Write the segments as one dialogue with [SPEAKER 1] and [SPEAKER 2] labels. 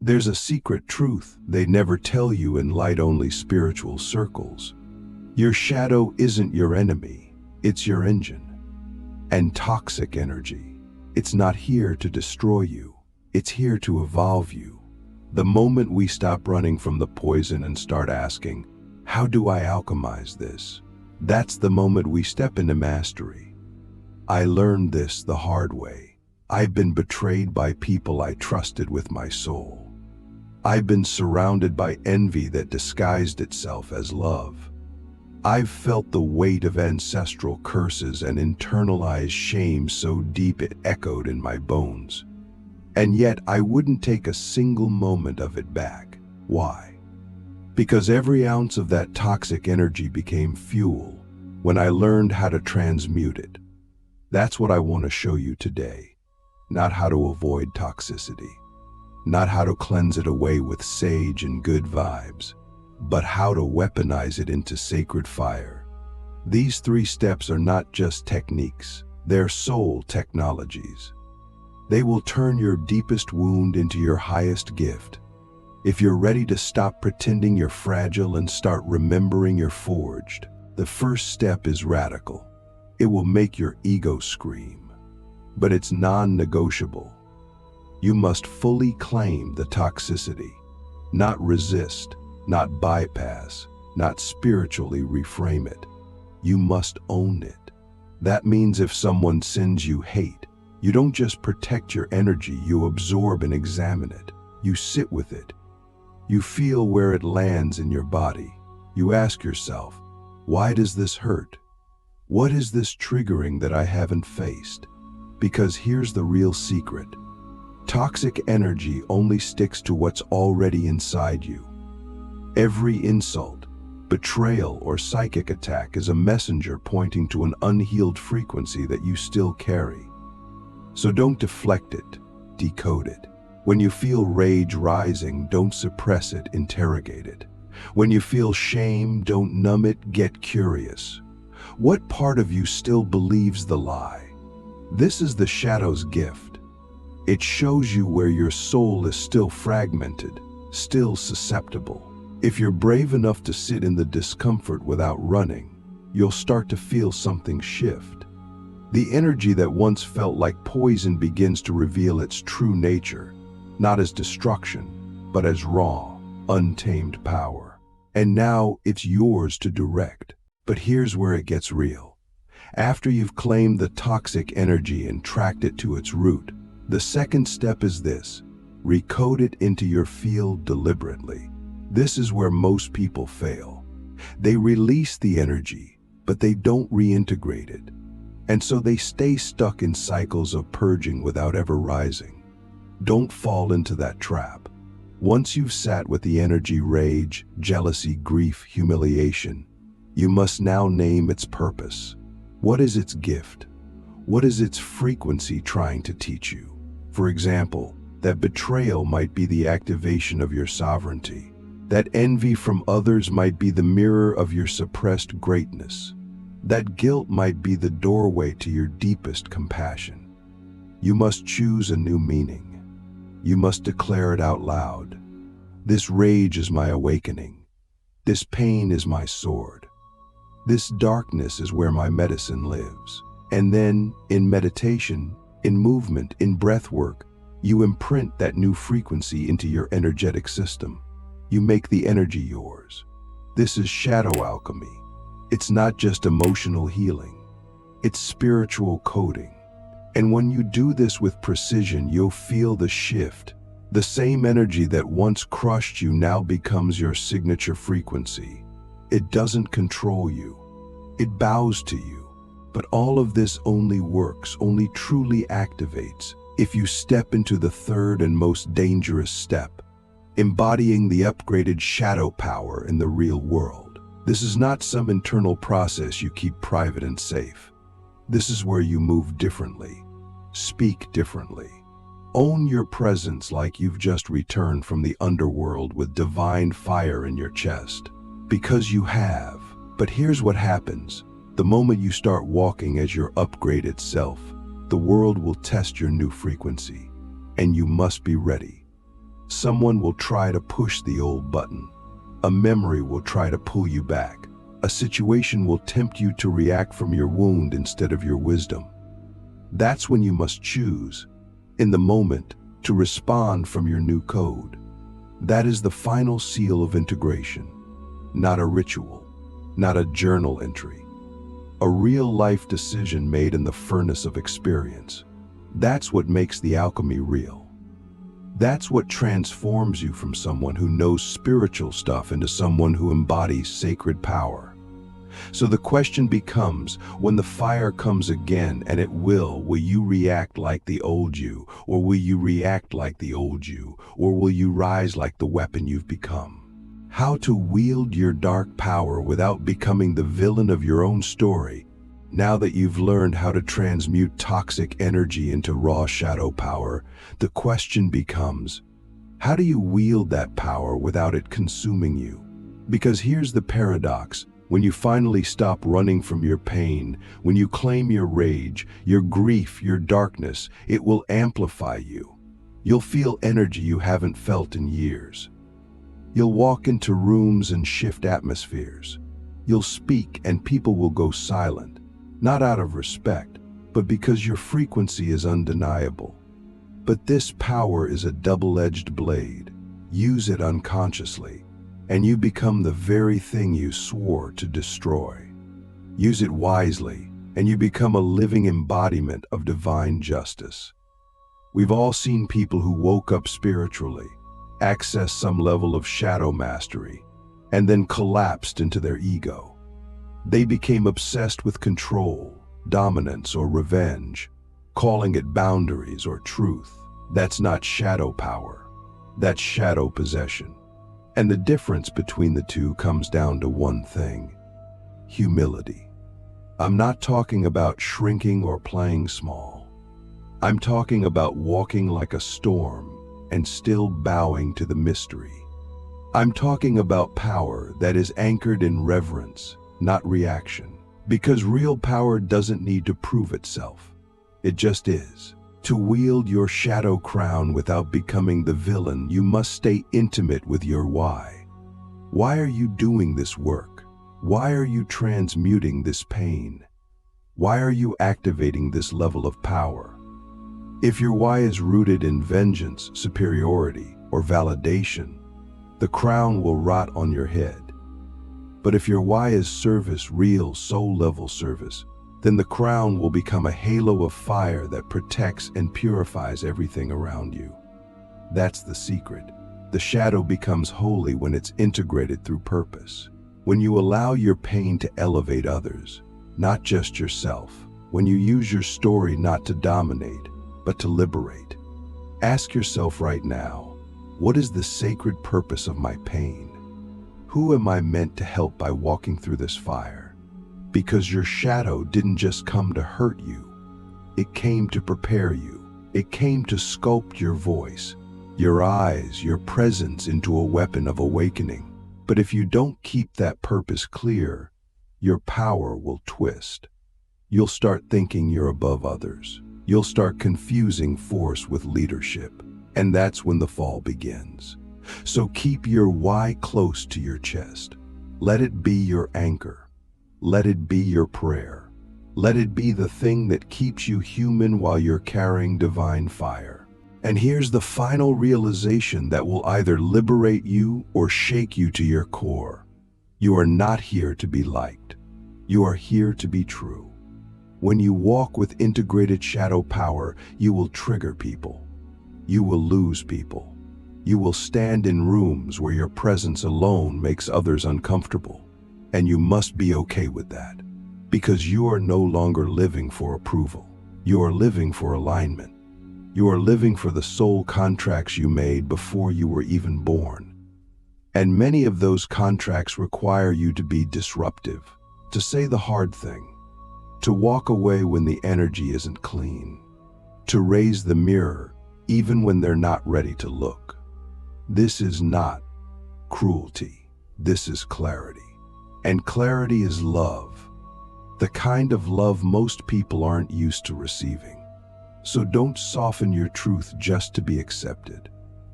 [SPEAKER 1] There's a secret truth they never tell you in light-only spiritual circles. Your shadow isn't your enemy, it's your engine. And toxic energy, it's not here to destroy you, it's here to evolve you. The moment we stop running from the poison and start asking, how do I alchemize this? That's the moment we step into mastery. I learned this the hard way. I've been betrayed by people I trusted with my soul. I've been surrounded by envy that disguised itself as love. I've felt the weight of ancestral curses and internalized shame so deep it echoed in my bones. And yet I wouldn't take a single moment of it back. Why? Because every ounce of that toxic energy became fuel when I learned how to transmute it. That's what I want to show you today. Not how to avoid toxicity, not how to cleanse it away with sage and good vibes, but how to weaponize it into sacred fire. These 3 steps are not just techniques, they're soul technologies. They will turn your deepest wound into your highest gift. If you're ready to stop pretending you're fragile and start remembering you're forged, the first step is radical. It will make your ego scream, but it's non-negotiable. You must fully claim the toxicity, not resist, not bypass, not spiritually reframe it. You must own it. That means if someone sends you hate, you don't just protect your energy, you absorb and examine it. You sit with it. You feel where it lands in your body. You ask yourself, why does this hurt? What is this triggering that I haven't faced? Because here's the real secret. Toxic energy only sticks to what's already inside you. Every insult, betrayal, or psychic attack is a messenger pointing to an unhealed frequency that you still carry. So don't deflect it, decode it. When you feel rage rising, don't suppress it, interrogate it. When you feel shame, don't numb it, get curious. What part of you still believes the lie? This is the shadow's gift. It shows you where your soul is still fragmented, still susceptible. If you're brave enough to sit in the discomfort without running, you'll start to feel something shift. The energy that once felt like poison begins to reveal its true nature, not as destruction, but as raw, untamed power. And now it's yours to direct. But here's where it gets real. After you've claimed the toxic energy and tracked it to its root, the second step is this: recode it into your field deliberately. This is where most people fail. They release the energy, but they don't reintegrate it. And so they stay stuck in cycles of purging without ever rising. Don't fall into that trap. Once you've sat with the energy, rage, jealousy, grief, humiliation, you must now name its purpose. What is its gift? What is its frequency trying to teach you? For example, that betrayal might be the activation of your sovereignty. That envy from others might be the mirror of your suppressed greatness. That guilt might be the doorway to your deepest compassion. You must choose a new meaning. You must declare it out loud. This rage is my awakening. This pain is my sword. This darkness is where my medicine lives. And then, in meditation, in movement, in breath work, you imprint that new frequency into your energetic system. You make the energy yours. This is Shadow Alchemy. It's not just emotional healing. It's spiritual coding. And when you do this with precision, you'll feel the shift. The same energy that once crushed you now becomes your signature frequency. It doesn't control you. It bows to you. But all of this only works, only truly activates, if you step into the third and most dangerous step, embodying the upgraded shadow power in the real world. This is not some internal process you keep private and safe. This is where you move differently, speak differently, own your presence like you've just returned from the underworld with divine fire in your chest. Because you have. But here's what happens. The moment you start walking as your upgraded self, the world will test your new frequency, and you must be ready. Someone will try to push the old button. A memory will try to pull you back. A situation will tempt you to react from your wound instead of your wisdom. That's when you must choose, in the moment, to respond from your new code. That is the final seal of integration, not a ritual, not a journal entry. A real-life decision made in the furnace of experience. That's what makes the alchemy real. That's what transforms you from someone who knows spiritual stuff into someone who embodies sacred power. So the question becomes, when the fire comes again, and it will you react like the old you, or will you react like the old you, or will you rise like the weapon you've become? How to wield your dark power without becoming the villain of your own story. Now that you've learned how to transmute toxic energy into raw shadow power, the question becomes, how do you wield that power without it consuming you? Because here's the paradox. When you finally stop running from your pain, when you claim your rage, your grief, your darkness, it will amplify you. You'll feel energy you haven't felt in years. You'll walk into rooms and shift atmospheres. You'll speak and people will go silent, not out of respect, but because your frequency is undeniable. But this power is a double-edged blade. Use it unconsciously, and you become the very thing you swore to destroy. Use it wisely, and you become a living embodiment of divine justice. We've all seen people who woke up spiritually, accessed some level of shadow mastery, and then collapsed into their ego. They became obsessed with control, dominance, or revenge, calling it boundaries or truth. That's not shadow power. That's shadow possession. And the difference between the two comes down to one thing: humility. I'm not talking about shrinking or playing small. I'm talking about walking like a storm and still bowing to the mystery. I'm talking about power that is anchored in reverence, not reaction. Because real power doesn't need to prove itself. It just is. To wield your shadow crown without becoming the villain, you must stay intimate with your why. Why are you doing this work? Why are you transmuting this pain? Why are you activating this level of power? If your why is rooted in vengeance, superiority, or validation, the crown will rot on your head. But if your why is service, real soul-level service, then the crown will become a halo of fire that protects and purifies everything around you. That's the secret. The shadow becomes holy when it's integrated through purpose. When you allow your pain to elevate others, not just yourself. When you use your story not to dominate, but to liberate. Ask yourself right now, what is the sacred purpose of my pain? Who am I meant to help by walking through this fire? Because your shadow didn't just come to hurt you. It came to prepare you. It came to sculpt your voice, your eyes, your presence into a weapon of awakening. But if you don't keep that purpose clear, your power will twist. You'll start thinking you're above others. You'll start confusing force with leadership. And that's when the fall begins. So keep your why close to your chest. Let it be your anchor. Let it be your prayer. Let it be the thing that keeps you human while you're carrying divine fire. And here's the final realization that will either liberate you or shake you to your core. You are not here to be liked. You are here to be true. When you walk with integrated shadow power, you will trigger people. You will lose people. You will stand in rooms where your presence alone makes others uncomfortable. And you must be okay with that, because you are no longer living for approval. You are living for alignment. You are living for the soul contracts you made before you were even born. And many of those contracts require you to be disruptive, to say the hard thing, to walk away when the energy isn't clean, to raise the mirror even when they're not ready to look. This is not cruelty. This is clarity. And clarity is love, the kind of love most people aren't used to receiving. So don't soften your truth just to be accepted.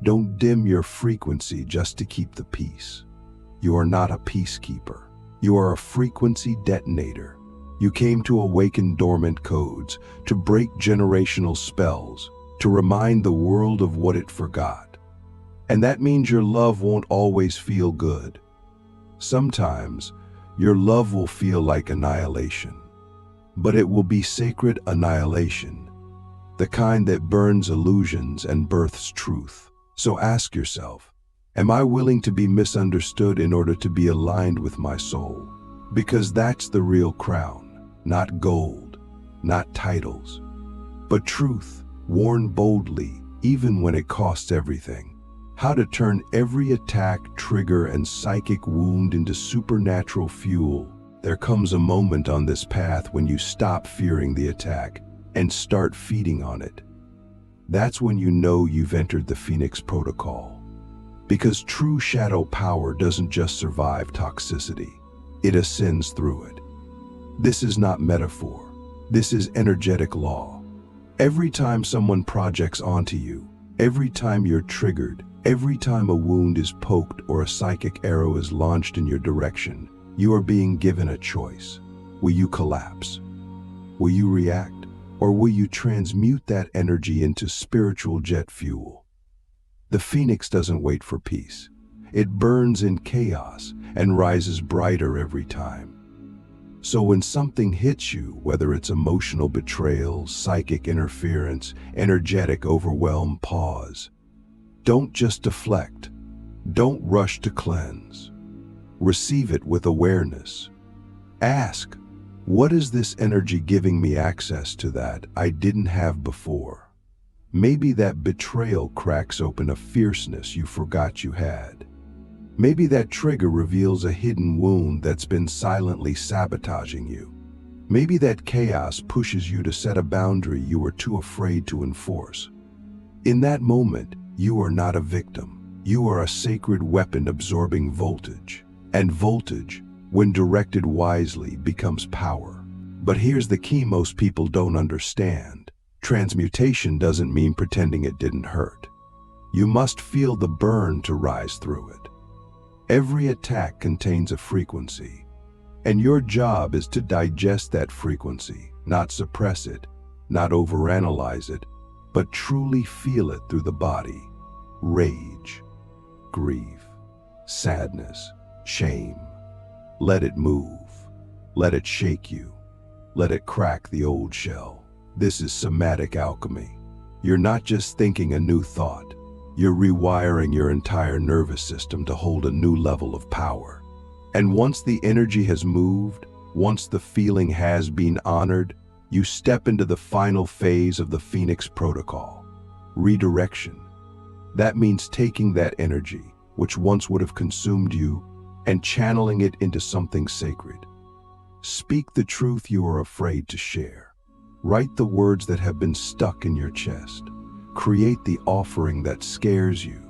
[SPEAKER 1] Don't dim your frequency just to keep the peace. You are not a peacekeeper. You are a frequency detonator. You came to awaken dormant codes, to break generational spells, to remind the world of what it forgot. And that means your love won't always feel good. Sometimes, your love will feel like annihilation. But it will be sacred annihilation, the kind that burns illusions and births truth. So ask yourself, am I willing to be misunderstood in order to be aligned with my soul? Because that's the real crown, not gold, not titles, but truth, worn boldly, even when it costs everything. How to turn every attack, trigger, and psychic wound into supernatural fuel. There comes a moment on this path when you stop fearing the attack and start feeding on it. That's when you know you've entered the Phoenix Protocol. Because true shadow power doesn't just survive toxicity, it ascends through it. This is not metaphor. This is energetic law. Every time someone projects onto you, every time you're triggered, every time a wound is poked or a psychic arrow is launched in your direction, you are being given a choice. Will you collapse? Will you react? Or will you transmute that energy into spiritual jet fuel? The Phoenix doesn't wait for peace. It burns in chaos and rises brighter every time. So when something hits you, whether it's emotional betrayal, psychic interference, energetic overwhelm, pause. Don't just deflect. Don't rush to cleanse. Receive it with awareness. Ask, what is this energy giving me access to that I didn't have before? Maybe that betrayal cracks open a fierceness you forgot you had. Maybe that trigger reveals a hidden wound that's been silently sabotaging you. Maybe that chaos pushes you to set a boundary you were too afraid to enforce. In that moment, you are not a victim. You are a sacred weapon absorbing voltage. And voltage, when directed wisely, becomes power. But here's the key most people don't understand. Transmutation doesn't mean pretending it didn't hurt. You must feel the burn to rise through it. Every attack contains a frequency, and your job is to digest that frequency, not suppress it, not overanalyze it, but truly feel it through the body. Rage, grief, sadness, shame. Let it move. Let it shake you. Let it crack the old shell. This is somatic alchemy. You're not just thinking a new thought. You're rewiring your entire nervous system to hold a new level of power. And once the energy has moved, once the feeling has been honored, you step into the final phase of the Phoenix Protocol. Redirection. That means taking that energy, which once would have consumed you, and channeling it into something sacred. Speak the truth you are afraid to share. Write the words that have been stuck in your chest. Create the offering that scares you.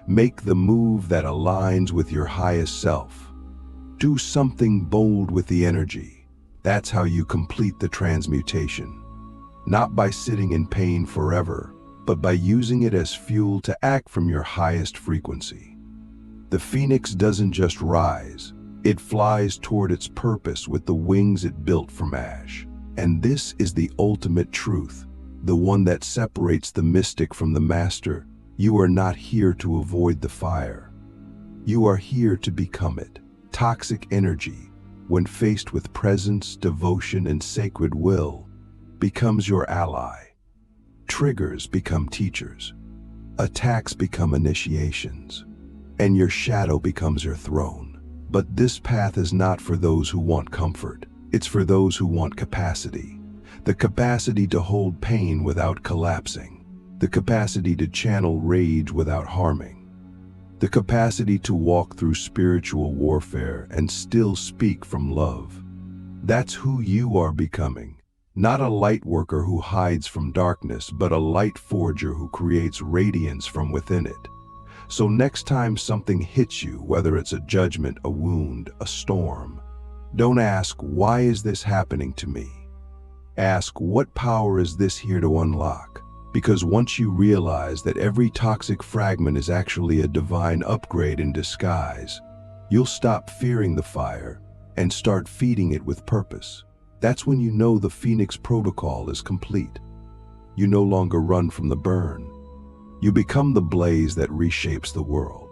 [SPEAKER 1] Make the move that aligns with your highest self. Do something bold with the energy. That's how you complete the transmutation. Not by sitting in pain forever, but by using it as fuel to act from your highest frequency. The Phoenix doesn't just rise, it flies toward its purpose with the wings it built from ash. And this is the ultimate truth, the one that separates the mystic from the master. You are not here to avoid the fire. You are here to become it. Toxic energy, when faced with presence, devotion, and sacred will, becomes your ally. Triggers become teachers. Attacks become initiations. And your shadow becomes your throne. But this path is not for those who want comfort. It's for those who want capacity. The capacity to hold pain without collapsing. The capacity to channel rage without harming. The capacity to walk through spiritual warfare and still speak from love. That's who you are becoming. Not a light worker who hides from darkness, but a light forger who creates radiance from within it. So next time something hits you, whether it's a judgment, a wound, a storm, don't ask, why is this happening to me? Ask, what power is this here to unlock? Because once you realize that every toxic fragment is actually a divine upgrade in disguise, you'll stop fearing the fire and start feeding it with purpose. That's when you know the Phoenix Protocol is complete. You no longer run from the burn. You become the blaze that reshapes the world.